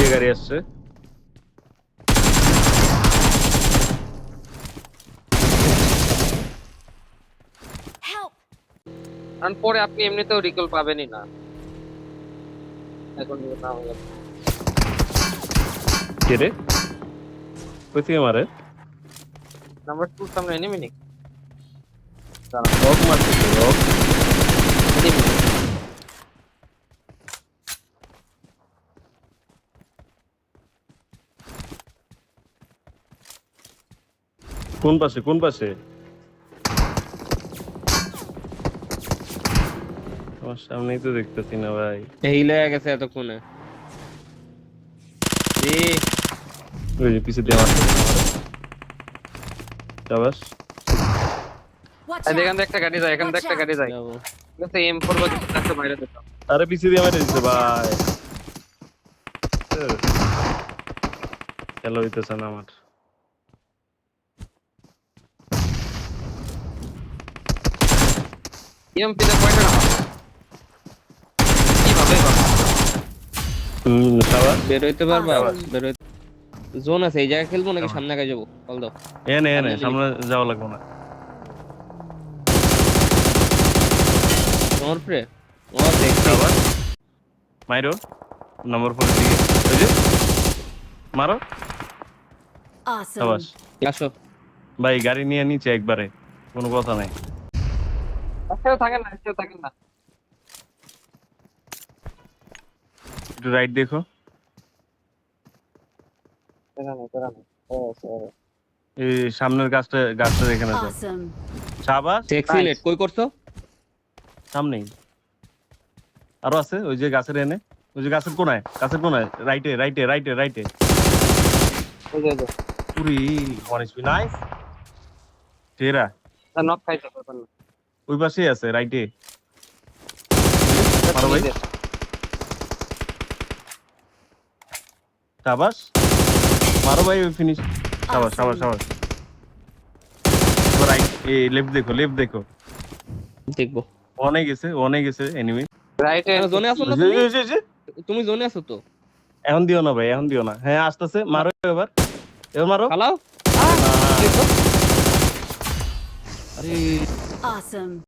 দিয়ে গাড়ি আসছে। Help! কারণ পরে আপনি এমনিতেও রিকল পাবেনই না এখন না হলে। কে রে? কই থেকে মারে? নাম্বার 2 সামনে এনিমি নেই রক মারতেছে, রক। enemy। কোন পাশে, কোন পাশে? আমার সামনেই তো দেখতেছি না ভাই। হিল হয়ে গেছে এতক্ষণে। ওই যে পিছে দিয়ে মারতেছে। শাবাশ। Watch এখান out! থেকে একটা গাড়ি যায়, এখান থেকে একটা গাড়ি যায়। ঠিক আছে, M4 বা কিছু একটা বাইরে দিতাম। আরে পিছে দিয়ে মারে দিছে ভাই। খেলা হইতেছে না আমার। EMP তে কয়টা না কিভাবে শাবাশ। বের হইতে পারবা? Awesome. বের হইতে জোন আছে, এই জায়গায় খেলবো নাকি সামনে আগে যাবো? কল দাও। এনে সামনে সামনে যাওয়া লাগবে না। তোমার প্রে তোমার দেখছি। শাবাশ। মাইরো নম্বর 4 দিকে। ওই যে মারো। Awesome. শাবাশ। আসো। ভাই গাড়ি নিয়ে নিচে একবারে, কোনো কথা নাই। কেউ থাকেন না, কেউ থাকেন না। একটু রাইট দেখো। এই সামনের গাছটা এখানে আছে। Awesome. শাবাশ। এক্সিলেট কই করছো? সামনেই আরো আছে, ওই যে গাছের এনে, ওই যে গাছের কোনায় রাইটে রাইটে রাইটে রাইটে। ওই যে পুরি ওয়ান এইচপি, নাইস। তেরা নক খাইছো ব্যাপার না। ওই পাশেই আছে রাইটে। মারো ভাই। শাবাশ। মারো ভাই, ওই ফিনিশ। শাবাশ শাবাশ শাবাশ। রাইট, এই লেফট দেখো, লেফট দেখো। দেখবো। অনেক গেছে এনিমি। রাইটে জোনে আছো না তুমি? তুমি জোনে আছো তো? এখন দিও না ভাই, এখন দিও না। হ্যাঁ আসতেছে, মারো এবার, এবার মারো। খালাও। না। আরে Awesome.